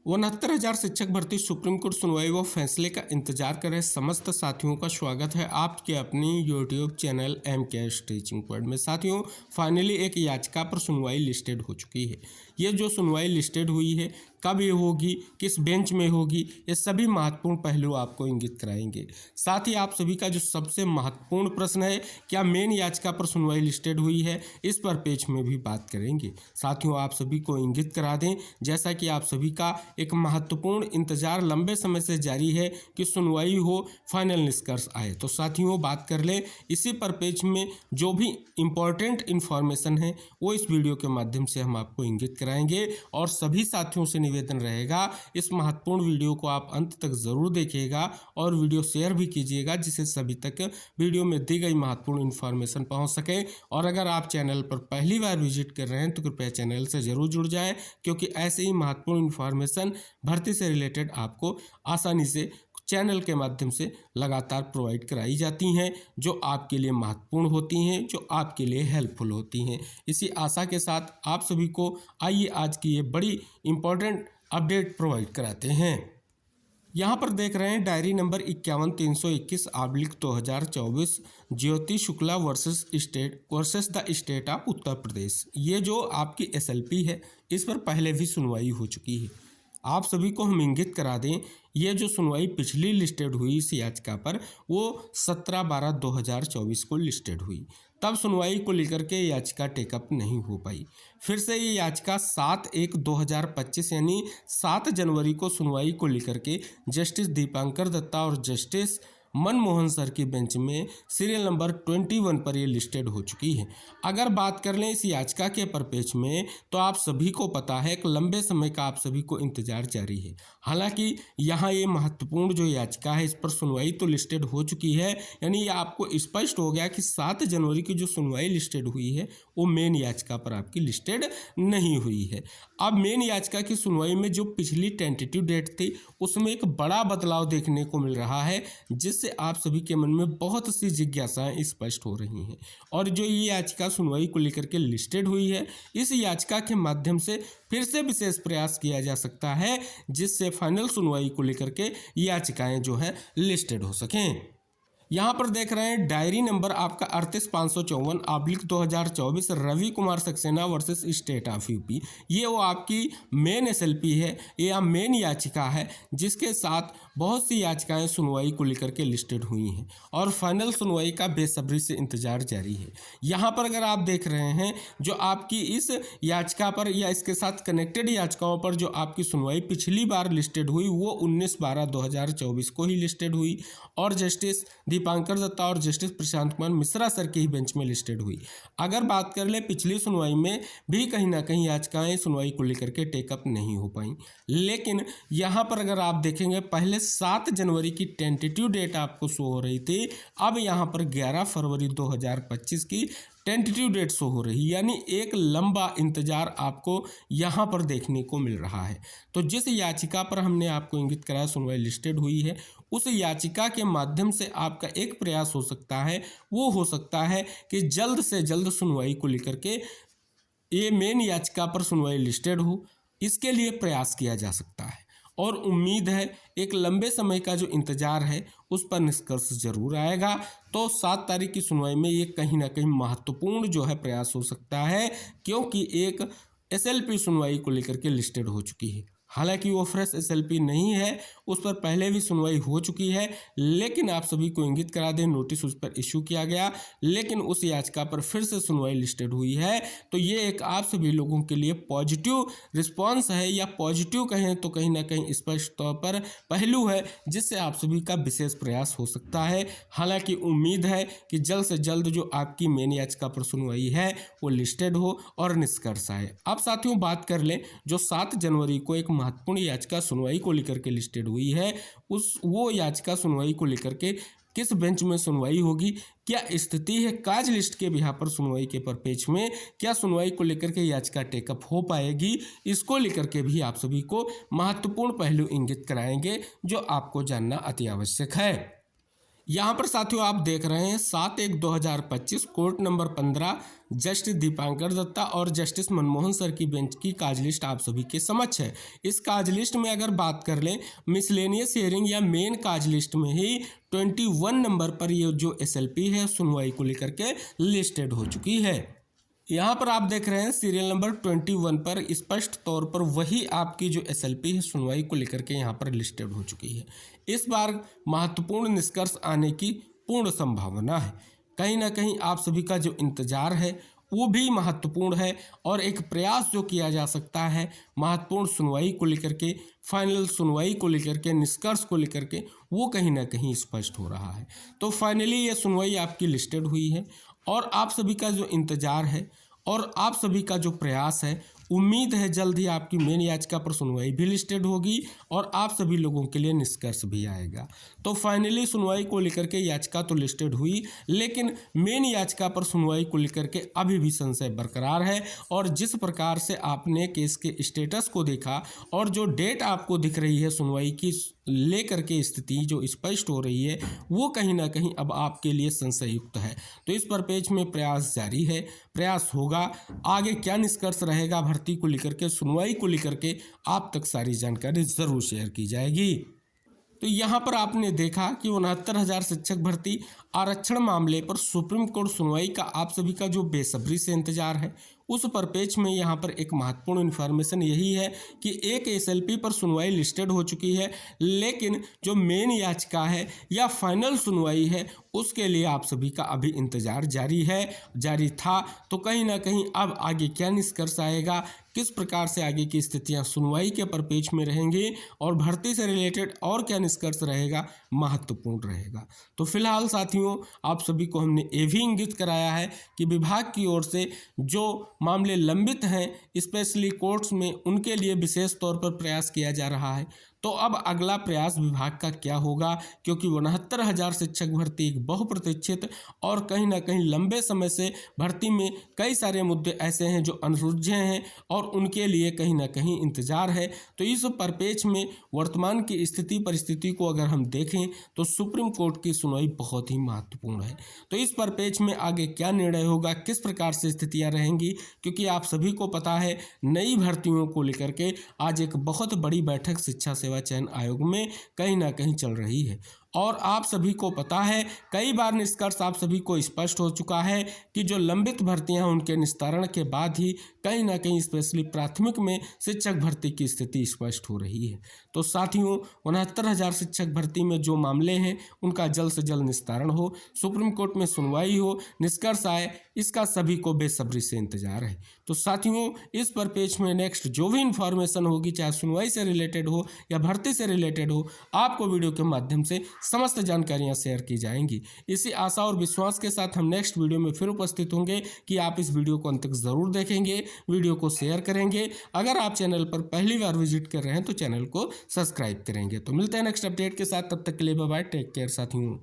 69,000 शिक्षक भर्ती supreme court सुनवाई व फैसले का इंतजार कर रहे समस्त साथियों का स्वागत है आपके अपनी YouTube channel MKS teaching point में। साथियों, फाइनली एक याचिका पर सुनवाई लिस्टेड हो चुकी है। ये जो सुनवाई लिस्टेड हुई है, कब ये होगी, किस बेंच में होगी, ये सभी महत्वपूर्ण पहलू आपको इंगित कराएंगे। साथ ही आप सभी का जो सबसे महत्वपूर्ण प्रश्न है, क्या मेन याचिका पर सुनवाई लिस्टेड हुई है, इस पर पेज में भी बात करेंगे। साथियों, आप सभी को इंगित करा दें, जैसा कि आप सभी का एक महत्वपूर्ण इंतजार लंबे समय से जारी है कि सुनवाई हो, फाइनल निष्कर्ष आए। तो साथियों, बात कर लें इसी पर पेज में जो भी इम्पोर्टेंट इन्फॉर्मेशन है वो इस वीडियो के माध्यम से हम आपको इंगित कराएंगे। और सभी साथियों से निवेदन रहेगा, इस महत्वपूर्ण वीडियो को आप अंत तक जरूर देखिएगा और वीडियो शेयर भी कीजिएगा, जिससे सभी तक वीडियो में दी गई महत्वपूर्ण इन्फॉर्मेशन पहुंच सके। और अगर आप चैनल पर पहली बार विजिट कर रहे हैं तो कृपया चैनल से जरूर जुड़ जाएं, क्योंकि ऐसे ही महत्वपूर्ण इन्फॉर्मेशन भर्ती से रिलेटेड आपको आसानी से चैनल के माध्यम से लगातार प्रोवाइड कराई जाती हैं, जो आपके लिए महत्वपूर्ण होती हैं, जो आपके लिए हेल्पफुल होती हैं। इसी आशा के साथ आप सभी को आइए आज की ये बड़ी इम्पोर्टेंट अपडेट प्रोवाइड कराते हैं। यहाँ पर देख रहे हैं diary number 51,321/2024 Jyoti Shukla versus the state of Uttar Pradesh. ये जो आपकी SLP है, इस पर पहले भी सुनवाई हो चुकी है। आप सभी को हम इंगित करा दें, ये जो सुनवाई पिछली लिस्टेड हुई इस याचिका पर, वो 17/12/2024 को लिस्टेड हुई। तब सुनवाई को लेकर के याचिका टेकअप नहीं हो पाई। फिर से ये याचिका 7/1/2025 यानी 7 जनवरी को सुनवाई को लेकर के जस्टिस दीपांकर दत्ता और जस्टिस मनमोहन सर की बेंच में सीरियल नंबर 21 पर ये लिस्टेड हो चुकी है। अगर बात कर लें इस याचिका के परपेच में, तो आप सभी को पता है कि लंबे समय का आप सभी को इंतजार जारी है। हालांकि यहाँ ये महत्वपूर्ण जो याचिका है, इस पर सुनवाई तो लिस्टेड हो चुकी है, यानी ये आपको स्पष्ट हो गया कि 7 जनवरी की जो सुनवाई लिस्टेड हुई है वो मेन याचिका पर आपकी लिस्टेड नहीं हुई है। अब मेन याचिका की सुनवाई में जो पिछली टेंटेटिव डेट थी, उसमें एक बड़ा बदलाव देखने को मिल रहा है, जिससे आप सभी के मन में बहुत सी जिज्ञासाएं स्पष्ट हो रही हैं। और जो ये याचिका सुनवाई को लेकर के लिस्टेड हुई है, इस याचिका के माध्यम से फिर से विशेष प्रयास किया जा सकता है, जिससे फाइनल सुनवाई को लेकर के याचिकाएं जो है लिस्टेड हो सकें। यहाँ पर देख रहे हैं डायरी नंबर आपका 38,554/2024 Ravi Kumar Saxena versus state of UP। ये वो आपकी मेन SLP है या मेन याचिका है, जिसके साथ बहुत सी याचिकाएं सुनवाई को लेकर के लिस्टेड हुई हैं और फाइनल सुनवाई का बेसब्री से इंतजार जारी है। यहाँ पर अगर आप देख रहे हैं, जो आपकी इस याचिका पर या इसके साथ कनेक्टेड याचिकाओं पर जो आपकी सुनवाई पिछली बार लिस्टेड हुई, वो 19/12/2024 को ही लिस्टेड हुई और जस्टिस दीपांकर दत्ता और जस्टिस प्रशांत कुमार मिश्रा सर के ही बेंच में लिस्टेड हुई। अगर बात कर ले पिछली सुनवाई में भी कहीं ना कहीं याचिकाएं सुनवाई को लेकर के टेकअप नहीं हो पाई, लेकिन यहाँ पर अगर आप देखेंगे, पहले 7 जनवरी की टेंटेटिव डेट आपको शो हो रही थी, अब यहाँ पर 11 फरवरी 2025 की टेंटेटिव डेट शो हो रही, यानी एक लंबा इंतजार आपको यहाँ पर देखने को मिल रहा है। तो जिस याचिका पर हमने आपको इंगित कराया सुनवाई लिस्टेड हुई है, उस याचिका के माध्यम से आपका एक प्रयास हो सकता है, वो हो सकता है कि जल्द से जल्द सुनवाई को लेकर के ये मेन याचिका पर सुनवाई लिस्टेड हो, इसके लिए प्रयास किया जा सकता है। और उम्मीद है एक लंबे समय का जो इंतजार है उस पर निष्कर्ष जरूर आएगा। तो 7 तारीख की सुनवाई में ये कहीं ना कहीं महत्वपूर्ण जो है प्रयास हो सकता है, क्योंकि एक SLP सुनवाई को लेकर के लिस्टेड हो चुकी है। हालांकि वो फ्रेश SLP नहीं है, उस पर पहले भी सुनवाई हो चुकी है, लेकिन आप सभी को इंगित करा दें नोटिस उस पर इशू किया गया, लेकिन उस याचिका पर फिर से सुनवाई लिस्टेड हुई है। तो ये एक आप सभी लोगों के लिए पॉजिटिव रिस्पॉन्स है, या पॉजिटिव कहें तो कहीं ना कहीं स्पष्ट तौर पर पहलू है, जिससे आप सभी का विशेष प्रयास हो सकता है। हालांकि उम्मीद है कि जल्द से जल्द जो आपकी मेन याचिका पर सुनवाई है वो लिस्टेड हो और निष्कर्ष आए। अब साथियों, बात कर लें जो 7 जनवरी को एक महत्वपूर्ण याचिका सुनवाई को लेकर के लिस्टेड हुई है, वो याचिका सुनवाई को लेकर के किस बेंच में सुनवाई होगी, क्या स्थिति है काज लिस्ट के बिहार पर सुनवाई के परपेच में, क्या सुनवाई को लेकर के याचिका टेकअप हो पाएगी, इसको लेकर के भी आप सभी को महत्वपूर्ण पहलू इंगित कराएंगे, जो आपको जानना अति आवश्यक है। यहाँ पर साथियों आप देख रहे हैं 7/1/2025 court number 15 justice Dipankar Datta और जस्टिस मनमोहन सर की बेंच की काज लिस्ट आप सभी के समक्ष है। इस काज लिस्ट में अगर बात कर लें मिसलेनियस हियरिंग या मेन काज लिस्ट में ही 21 नंबर पर ये जो एसएलपी है सुनवाई को लेकर के लिस्टेड हो चुकी है। यहाँ पर आप देख रहे हैं सीरियल नंबर 21 पर स्पष्ट तौर पर वही आपकी जो एसएलपी है सुनवाई को लेकर के यहाँ पर लिस्टेड हो चुकी है। इस बार महत्वपूर्ण निष्कर्ष आने की पूर्ण संभावना है। कहीं ना कहीं आप सभी का जो इंतजार है वो भी महत्वपूर्ण है और एक प्रयास जो किया जा सकता है महत्वपूर्ण सुनवाई को लेकर के, फाइनल सुनवाई को लेकर के, निष्कर्ष को लेकर के, वो कहीं ना कहीं स्पष्ट हो रहा है। तो फाइनली ये सुनवाई आपकी लिस्टेड हुई है और आप सभी का जो इंतजार है और आप सभी का जो प्रयास है, उम्मीद है जल्द ही आपकी मेन याचिका पर सुनवाई भी लिस्टेड होगी और आप सभी लोगों के लिए निष्कर्ष भी आएगा। तो फाइनली सुनवाई को लेकर के याचिका तो लिस्टेड हुई, लेकिन मेन याचिका पर सुनवाई को लेकर के अभी भी संशय बरकरार है। और जिस प्रकार से आपने केस के स्टेटस को देखा और जो डेट आपको दिख रही है सुनवाई की लेकर के स्थिति जो स्पष्ट हो रही है, वो कहीं ना कहीं अब आपके लिए संशययुक्त है। तो इस पर पेज में प्रयास जारी है, प्रयास होगा। आगे क्या निष्कर्ष रहेगा भर्ती को लेकर के, सुनवाई को लेकर के, आप तक सारी जानकारी जरूर शेयर की जाएगी। तो यहाँ पर आपने देखा कि 69,000 शिक्षक भर्ती आरक्षण मामले पर सुप्रीम कोर्ट सुनवाई का आप सभी का जो बेसब्री से इंतजार है, उस परिपेक्ष में यहाँ पर एक महत्वपूर्ण इन्फॉर्मेशन यही है कि एक एसएलपी पर सुनवाई लिस्टेड हो चुकी है, लेकिन जो मेन याचिका है या फाइनल सुनवाई है उसके लिए आप सभी का अभी इंतजार जारी है, जारी था। तो कहीं ना कहीं अब आगे क्या निष्कर्ष आएगा, किस प्रकार से आगे की स्थितियां सुनवाई के परिपेक्ष में रहेंगी और भर्ती से रिलेटेड और क्या निष्कर्ष रहेगा, महत्वपूर्ण रहेगा। तो फिलहाल साथियों आप सभी को हमने ये भी इंगित कराया है कि विभाग की ओर से जो मामले लंबित हैं स्पेशली कोर्ट्स में, उनके लिए विशेष तौर पर प्रयास किया जा रहा है। तो अब अगला प्रयास विभाग का क्या होगा, क्योंकि 69,000 शिक्षक भर्ती एक बहुप्रतीक्षित और कहीं ना कहीं लंबे समय से भर्ती में कई सारे मुद्दे ऐसे हैं जो अनसुलझे हैं और उनके लिए कहीं ना कहीं इंतजार है। तो इस परिपेक्ष में वर्तमान की स्थिति परिस्थिति को अगर हम देखें तो सुप्रीम कोर्ट की सुनवाई बहुत ही महत्वपूर्ण है। तो इस परिपेक्ष में आगे क्या निर्णय होगा, किस प्रकार से स्थितियां रहेंगी, क्योंकि आप सभी को पता है नई भर्तियों को लेकर के आज एक बहुत बड़ी बैठक शिक्षा सेवा चयन आयोग में कहीं ना कहीं चल रही है। और आप सभी को पता है कई बार निष्कर्ष आप सभी को स्पष्ट हो चुका है कि जो लंबित भर्तियां उनके निस्तारण के बाद ही कहीं ना कहीं स्पेशली प्राथमिक में शिक्षक भर्ती की स्थिति स्पष्ट हो रही है। तो साथियों 69,000 शिक्षक भर्ती में जो मामले हैं उनका जल्द से जल्द निस्तारण हो, सुप्रीम कोर्ट में सुनवाई हो, निष्कर्ष आए, इसका सभी को बेसब्री से इंतजार है। तो साथियों इस परिपेक्ष में नेक्स्ट जो भी इंफॉर्मेशन होगी, चाहे सुनवाई से रिलेटेड हो या भर्ती से रिलेटेड हो, आपको वीडियो के माध्यम से समस्त जानकारियां शेयर की जाएंगी। इसी आशा और विश्वास के साथ हम नेक्स्ट वीडियो में फिर उपस्थित होंगे कि आप इस वीडियो को अंत तक जरूर देखेंगे, वीडियो को शेयर करेंगे। अगर आप चैनल पर पहली बार विजिट कर रहे हैं तो चैनल को सब्सक्राइब करेंगे। तो मिलते हैं नेक्स्ट अपडेट के साथ, तब तक के लिए बाय बाय, टेक केयर साथियों।